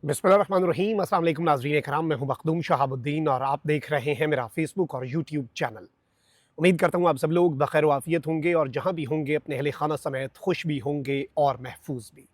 बिस्मिल्लाहिर्रहमानिर्रहीम। अस्सलाम वालेकुम नाज़रीन इकराम, मैं हूं मखदूम शहाबुद्दीन और आप देख रहे हैं मेरा फेसबुक और यूट्यूब चैनल। उम्मीद करता हूं आप सब लोग बखैर वाफ़ियत होंगे और जहां भी होंगे अपने अहले खाना समेत खुश भी होंगे और महफूज भी।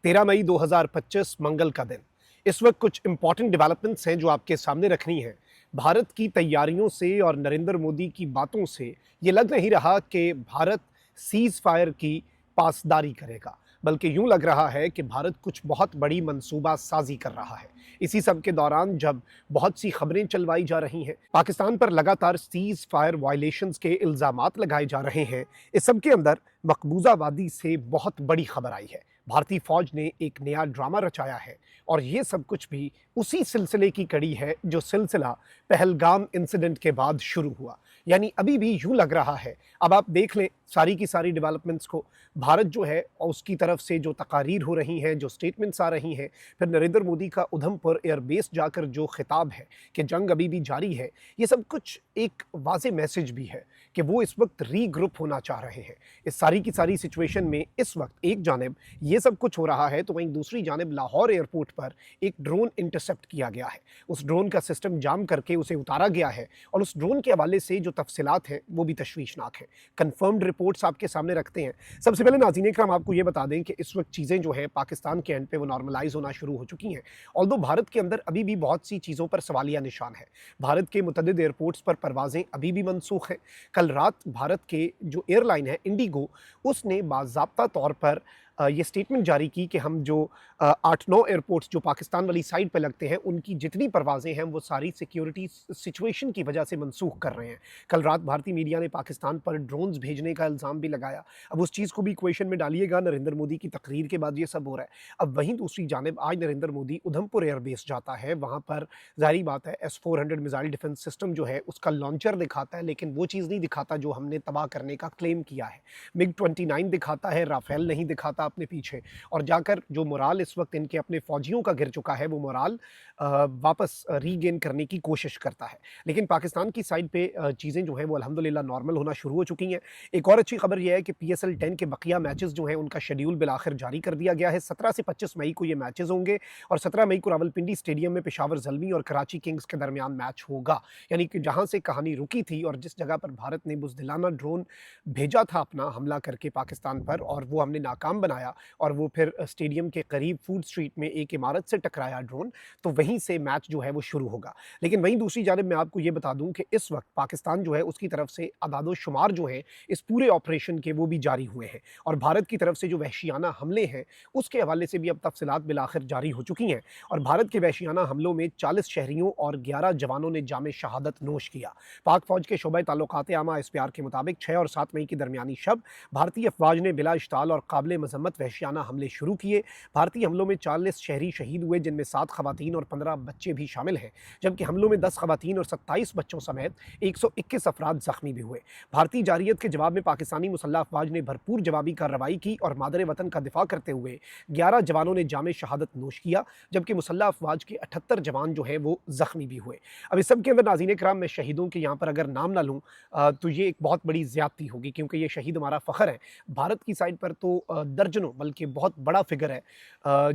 13 मई 2025 मंगल का दिन। इस वक्त कुछ इंपॉर्टेंट डेवलपमेंट्स हैं जो आपके सामने रखनी है। भारत की तैयारियों से और नरेंद्र मोदी की बातों से ये लग नहीं रहा कि भारत सीज़ फायर की पासदारी करेगा, बल्कि यूं लग रहा है कि भारत कुछ बहुत बड़ी मंसूबा साजी कर रहा है। इसी सब के दौरान जब बहुत सी खबरें चलवाई जा रही हैं, पाकिस्तान पर लगातार सीज़ फायर वायलेशंस के इल्ज़ामात लगाए जा रहे हैं, इस सब के अंदर मकबूजा वादी से बहुत बड़ी खबर आई है। भारतीय फ़ौज ने एक नया ड्रामा रचाया है और ये सब कुछ भी उसी सिलसिले की कड़ी है जो सिलसिला पहलगाम इंसिडेंट के बाद शुरू हुआ। यानी अभी भी यूं लग रहा है, अब आप देख लें सारी की सारी डेवलपमेंट्स को, भारत जो है और उसकी तरफ से जो तकारीर हो रही हैं, जो स्टेटमेंट्स आ रही हैं, फिर नरेंद्र मोदी का उधमपुर एयरबेस जाकर जो खिताब है कि जंग अभी भी जारी है, ये सब कुछ एक वाज़ेह मैसेज भी है कि वो इस वक्त रीग्रुप होना चाह रहे हैं। इस सारी की सारी सिचुएशन में इस वक्त एक जानिब ये सब कुछ हो रहा है, तो वहीं दूसरी जानिब लाहौर एयरपोर्ट पर एक ड्रोन इंटरसेप्ट किया गया है। उस ड्रोन का सिस्टम जाम करके उसे उतारा गया है और उस ड्रोन के हवाले से जो तफसीलात हैं वो भी तशवीशनाक हैं। कन्फर्म्ड रिपोर्ट्स आपके सामने रखते हैं। सबसे पहले नाज़रीन इकराम आपको ये बता दें कि इस वक्त चीज़ें जो हैं पाकिस्तान के एंड पे वो नॉर्मलाइज होना शुरू हो चुकी हैं। ऑल्दो भारत के अंदर अभी भी बहुत सी चीज़ों पर सवालिया निशान है। भारत के मुतअद्दिद एयरपोर्ट्स पर परवाज़ें अभी भी मनसूख हैं। कल रात भारत के जो एयरलाइन है इंडिगो, उसने बाज़ाब्ता तौर पर ये स्टेटमेंट जारी की कि हम जो 8-9 एयरपोर्ट्स जो पाकिस्तान वाली साइड पे लगते हैं, उनकी जितनी परवाज़ें हैं वो सारी सिक्योरिटी सिचुएशन की वजह से मनसूख कर रहे हैं। कल रात भारतीय मीडिया ने पाकिस्तान पर ड्रोन्स भेजने का इल्ज़ाम भी लगाया। अब उस चीज़ को भी इक्वेशन में डालिएगा, नरेंद्र मोदी की तकरीर के बाद ये सब हो रहा है। अब वहीं दूसरी जानिब आज नरेंद्र मोदी उधमपुर एयरबेस जाता है, वहाँ पर ज़ाहिर बात है S-400 मिसाइल डिफेंस सिस्टम जो है उसका लॉन्चर दिखाता है, लेकिन वो चीज़ नहीं दिखाता जो हमने तबाह करने का क्लेम किया है। मिग-29 दिखाता है, राफेल नहीं दिखाता अपने पीछे, और जाकर जो मोराल इस वक्त इनके अपने फौजियों का गिर चुका है वो मोराल वापस रीगेन करने की कोशिश करता है। लेकिन पाकिस्तान की साइड पे चीज़ें जो हैं वो अल्हम्दुलिल्लाह नॉर्मल होना शुरू हो चुकी हैं। एक और अच्छी खबर ये है कि PSL 10 के बकिया मैचेस जो हैं उनका शेड्यूल बिलाखिर जारी कर दिया गया है। 17 से 25 मई को ये मैचेस होंगे और 17 मई को रावलपिंडी स्टेडियम में पेशावर ज़ल्मी और कराची किंग्स के दरमियान मैच होगा। यानी कि जहाँ से कहानी रुकी थी और जिस जगह पर भारत ने बुज़दिलाना ड्रोन भेजा था अपना हमला करके पाकिस्तान पर और वो हमने नाकाम बनाया और वो फिर स्टेडियम के करीब फूड स्ट्रीट में एक इमारत से टकराया ड्रोन, तो वहीं से मैच जो है वो शुरू होगा। लेकिन वहीं दूसरी जानिब मैं आपको ये बता दूं कि इस वक्त पाकिस्तान जो है उसकी तरफ से अदाद-ओ-शुमार जो हैं इस पूरे ऑपरेशन के वो भी जारी हुए हैं और भारत की तरफ से जो वहशियाना हमले हैं उसके हवाले से भी अब तफसीलात बिलाखिर जारी हो चुकी हैं और भारत के वहशियाना हमलों में 40 शहरियों और 11 जवानों ने जाम शहादत नोश किया। पाक फौज के शोबे ताल्लुकात आमा SPR के मुताबिक 6 और 7 मई की दरमियानी शब भारतीय अफवाज ने बिला इश्ताल और काबिल मजम्मत वहशियाना हमले शुरू किए। भारतीय हमलों में 40 शहरी शहीद हुए, जिनमें 7 खवातीन और 15 बच्चे भी शामिल हैं, जबकि हमलों में 10 खवातीन और 27 बच्चों समेत 121 अफराद जख्मी भी हुए। भारतीय जारियत के जवाब में पाकिस्तानी मुसल्लह अफवाज ने भरपूर जवाबी कार्रवाई की और मादरे वतन का दिफा करते हुए 11 जवानों ने जाम शहादत नोश किया, जबकि मुसल्लह अफवाज के 78 जवान जो है वो जख्मी भी हुए। अब इस सब के अंदर नाज़रीन इकराम मैं शहीदों के यहाँ पर अगर नाम ना लूँ तो ये एक बहुत बड़ी ज़्यादती होगी, क्योंकि ये शहीद हमारा फ़ख्र है। भारत की साइड पर तो दर्जनों बल्कि बहुत बड़ा फिगर है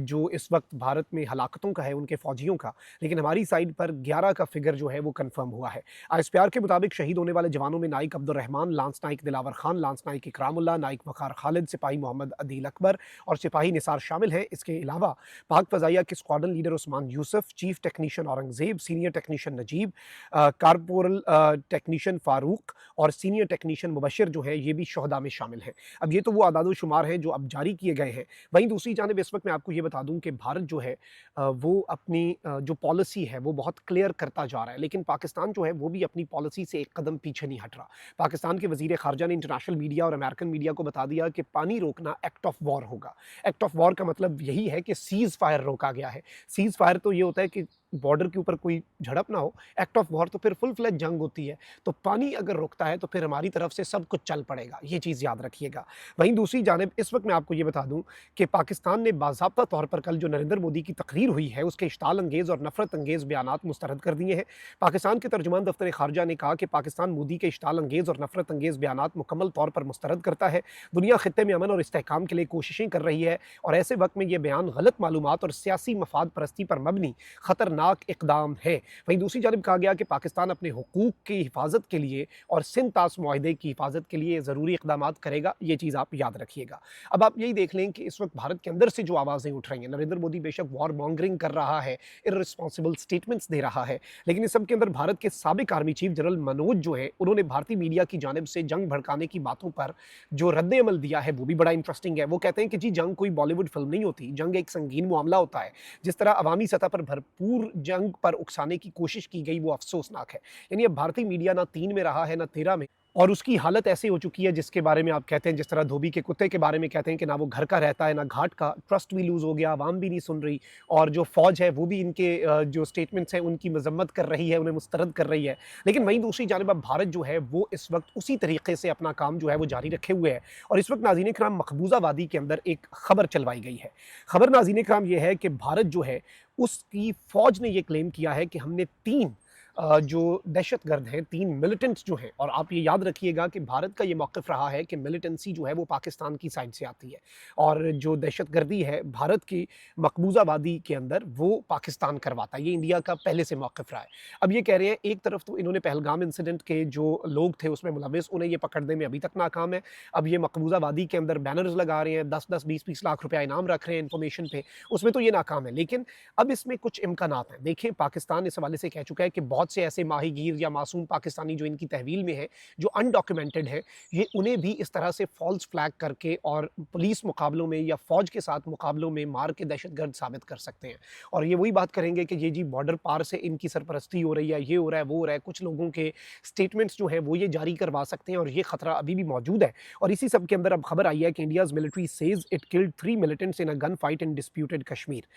जो इस वक्त भारत में हलाकतों का है उनके फ़ौजियों का, लेकिन हमारी साइड पर 11 का फिगर जो है वो कन्फर्म हुआ है। ISPR के मुताबिक शहीद होने वाले जवानों में नाइक अब्दुर्रहमान, लांस नाइक दिलावर खान, लांस नाइक इकरामुल्लाह, नाइक वक़ार खालिद, सिपाही मोहम्मद अदील अकबर और सिपाही निसार शामिल हैं। इसके अलावा पाक फ़ज़ाइया के squadron leader Usman Yusuf, chief technician Aurangzeb, senior technician Najeeb, corporal technician Farooq और सीनियर टेक्नीशियन मुबशिर जो है ये भी शहदा में शामिल हैं। अब ये तो वो आदाद-ओ-शुमार हैं जो अब जारी किए गए हैं। वहीं दूसरी जानिब इस वक्त मैं आपको ये बता दूं कि भारत जो है वो अपनी जो पॉलिसी है वो बहुत क्लियर करता जा रहा है, लेकिन पाकिस्तान जो है वो भी अपनी पॉलिसी से एक कदम पीछे नहीं हट रहा। पाकिस्तान के वज़ीर ख़ारजा ने इंटरनेशनल मीडिया और अमेरिकन मीडिया को बता दिया कि पानी रोकना एक्ट ऑफ वॉर होगा। एक्ट ऑफ वॉर का मतलब यही है कि सीज़ फायर रोका गया है। सीज़ फायर तो ये होता है कि बॉर्डर के ऊपर कोई झड़प ना हो, एक्ट ऑफ वॉर, तो फिर फुल फ्लेज जंग होती है। तो पानी अगर रुकता है तो फिर हमारी तरफ से सब कुछ चल पड़ेगा, ये चीज़ याद रखिएगा। वहीं दूसरी जानिब इस वक्त मैं आपको ये बता दूं कि पाकिस्तान ने बाज़ाब्ता तौर पर कल जो नरेंद्र मोदी की तकरीर हुई है उसके इश्ताल अंगेज़ और नफरत अंगेज़ बयानात मुस्तरद कर दिए हैं। पाकिस्तान के तर्जुमान दफ्तर खारजा ने कहा कि पाकिस्तान मोदी के इश्ताल अंगेज़ और नफरत अंगेज़ बयानात मुकम्मल तौर पर मुस्तरद करता है। दुनिया खित्ते में अमन और इस्तेहकाम के लिए कोशिशें कर रही है और ऐसे वक्त में ये बयान गलत मालूमात और सियासी मफाद परस्ती पर मबनी खतरनाक इकदाम है। वहीं दूसरी जानब कहा गया कि पाकिस्तान अपने हुकूक की हिफाजत के लिए और सिंध तास मुआहदे की हिफाजत के लिए ज़रूरी इकदाम करेगा, ये चीज़ आप याद रखिएगा। अब आप यही देख लें कि इस वक्त भारत के अंदर से जो आवाज़ें उठ रही हैं, नरेंद्र मोदी बेशक वॉर मॉन्गरिंग कर रहा है, इर्रिस्पॉन्सिबल स्टेटमेंट्स दे रहा है, लेकिन इस सब के अंदर भारत के साबिक आर्मी चीफ जनरल मनोज जो है, उन्होंने भारतीय मीडिया की जानिब से जंग भड़काने की बातों पर जो रद्द अमल दिया है वो भी बड़ा इंटरेस्टिंग है। वो कहते हैं कि जी जंग कोई बॉलीवुड फिल्म नहीं होती, जंग एक संगीन मामला होता है। जिस तरह अवामी सतह पर भरपूर जंग पर उकसाने की कोशिश की गई वो अफसोसनाक है। यानी अब भारतीय मीडिया ना 3 में रहा है ना 13 में, और उसकी हालत ऐसी हो चुकी है जिसके बारे में आप कहते हैं, जिस तरह धोबी के कुत्ते के बारे में कहते हैं कि ना वो घर का रहता है ना घाट का, ट्रस्ट भी लूज़ हो गया, आवाम भी नहीं सुन रही और जो फ़ौज है वो भी इनके जो स्टेटमेंट्स हैं उनकी मजम्मत कर रही है, उन्हें मुस्तरद कर रही है। लेकिन वहीं दूसरी जानिब अब भारत जो है वो इस वक्त उसी तरीके से अपना काम जो है वो जारी रखे हुए है और इस वक्त नाज़रीन इकराम मकबूजा वादी के अंदर एक खबर चलवाई गई है। खबर नाज़रीन इकराम ये है कि भारत जो है उसकी फ़ौज ने ये क्लेम किया है कि हमने 3 जो दहशतगर्द हैं, 3 मिलिटेंट्स जो हैं, और आप ये याद रखिएगा कि भारत का ये मौक़िफ़ रहा है कि मिलिटेंसी जो है वो पाकिस्तान की साइड से आती है और जो दहशतगर्दी है भारत की मकबूजा वादी के अंदर वो पाकिस्तान करवाता है। ये इंडिया का पहले से मौक़िफ़ रहा है। अब ये कह रहे हैं एक तरफ तो इन्होंने पहलगाम इंसिडेंट के जो लोग थे उसमें मुलविस, उन्हें ये पकड़ने में अभी तक नाकाम है। अब ये मकबूजा वादी के अंदर बैनर्स लगा रहे हैं, 10-10, 20-20 लाख रुपया इनाम रख रहे हैं इन्फॉर्मेशन पे, उसमें तो ये नाकाम है। लेकिन अब इसमें कुछ इम्कानात हैं। देखिए पाकिस्तान इस हवाले से कह चुका है कि बहुत से ऐसे माहीगीर या मासूम पाकिस्तानी जो इनकी तहवील में हैं, जो अनडॉक्यूमेंटेड हैं, ये उन्हें भी इस तरह से फॉल्स फ्लैग करके और पुलिस मुकाबलों में या फ़ौज के साथ मुकाबलों में मार के दहशतगर्द साबित कर सकते हैं। और ये वही बात करेंगे कि ये जी बॉर्डर पार से इनकी सरपरस्ती हो रही है, ये हो रहा है, वो हो रहा है। कुछ लोगों के स्टेटमेंट्स जो हैं वो ये जारी करवा सकते हैं और ये खतरा अभी भी मौजूद है। और इसी सब के अंदर अब खबर आई है कि India's military says it killed 3 militants in a gun fight in disputed Kashmir.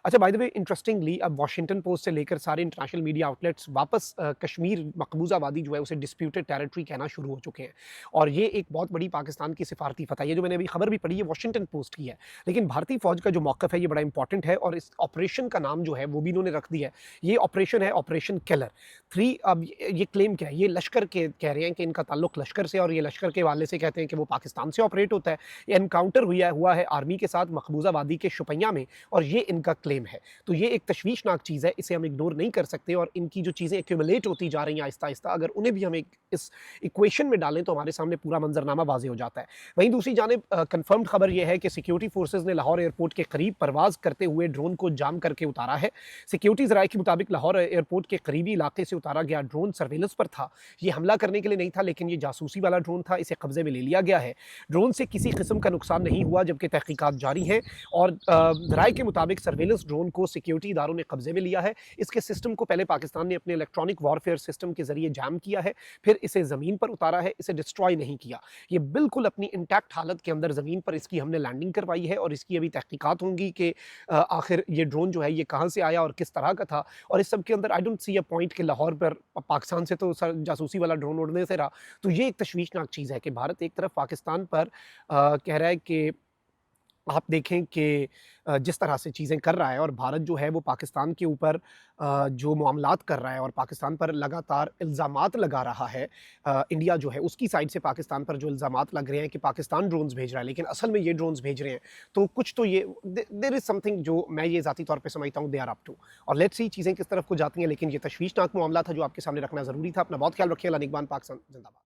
अच्छा, बाय द वे इंटरेस्टिंगली अब वॉशिंगटन पोस्ट से लेकर सारे इंटरनेशनल मीडिया आउटलेट्स वापस कश्मीर मकबूजा वादी जो है उसे डिस्प्यूटेड टेरिटरी कहना शुरू हो चुके हैं और ये एक बहुत बड़ी पाकिस्तान की सिफारती फतह है। जो मैंने अभी खबर भी पढ़ी है वॉशिंगटन पोस्ट की है, लेकिन भारतीय फौज का जो मौक़िफ़ है ये बड़ा इंपॉर्टेंट है और इस ऑपरेशन का नाम जो है वो भी इन्होंने रख दिया है। ये ऑपरेशन है ऑपरेशन किलर 3। अब ये क्लेम क्या है, ये लश्कर के कह रहे हैं कि इनका ताल्लुक लश्कर से और ये लश्कर के वाले से कहते हैं कि वो पाकिस्तान से ऑपरेट होता है। ये एनकाउंटर हुआ है आर्मी के साथ मकबूजा वादी के शुपैया में और ये इनका क्लेम है। तो ये एक तशवीशनाक चीज़ है, इसे हम इग्नोर नहीं कर सकते और इनकी जो चीज़ें एक्यूमुलेट होती जा रही हैं आहिस्ता-आहिस्ता, अगर उन्हें भी हम एक इस इक्वेशन में डालें तो हमारे सामने पूरा मंजरनामा वाज़ेह हो जाता है। वहीं दूसरी जानिब कन्फर्म्ड खबर ये है कि सिक्योरिटी फोर्सेज़ ने लाहौर एयरपोर्ट के करीब परवाज़ करते हुए ड्रोन को जाम करके उतारा है। सिक्योरिटी ज़राए के मुताबिक लाहौर एयरपोर्ट के करीबी इलाके से उतारा गया ड्रोन सर्विलेंस पर था। ये हमला करने के लिए नहीं था, लेकिन ये जासूसी वाला ड्रोन था, इसे कब्जे में ले लिया गया है। ड्रोन से किसी किस्म का नुकसान नहीं हुआ जबकि तहकीकात जारी हैं और ज़राए के मुताबिक सर्विलेंस ड्रोन को सिक्योरिटी इदारों ने कब्जे में लिया है। इसके सिस्टम को पहले पाकिस्तान ने अपने इलेक्ट्रॉनिक वॉरफेयर सिस्टम के ज़रिए जैम किया है, फिर इसे ज़मीन पर उतारा है, इसे डिस्ट्रॉय नहीं किया। ये बिल्कुल अपनी इंटैक्ट हालत के अंदर ज़मीन पर इसकी हमने लैंडिंग करवाई है और इसकी अभी तहकीकात होंगी कि आखिर ये ड्रोन जो है ये कहाँ से आया और किस तरह का था। और इस सब के अंदर I don't see a point कि लाहौर पर पाकिस्तान से तो जासूसी वाला ड्रोन उड़ने से रहा। तो ये एक तशवीशनाक चीज़ है कि भारत एक तरफ पाकिस्तान पर कह रहा है कि आप देखें कि जिस तरह से चीज़ें कर रहा है और भारत जो है वो पाकिस्तान के ऊपर जो मामलात कर रहा है और पाकिस्तान पर लगातार इल्ज़ामात लगा रहा है। इंडिया जो है उसकी साइड से पाकिस्तान पर जो इल्ज़ामात लग रहे हैं कि पाकिस्तान ड्रोन्स भेज रहा है, लेकिन असल में ये ड्रोन्स भेज रहे हैं। तो कुछ तो ये देयर इज़ समथिंग जो मैं ये ज़ाती तौर पे समझता हूँ दे आर अप टू। और लेट्स सी चीज़ें किस तरफ को जाती हैं, लेकिन ये तशवीशनाक मामला था जो आपके सामने रखना ज़रूरी था। अपना बहुत ख्याल रखिए। अल्लाह निगहबान। पाकिस्तान ज़िंदाबाद।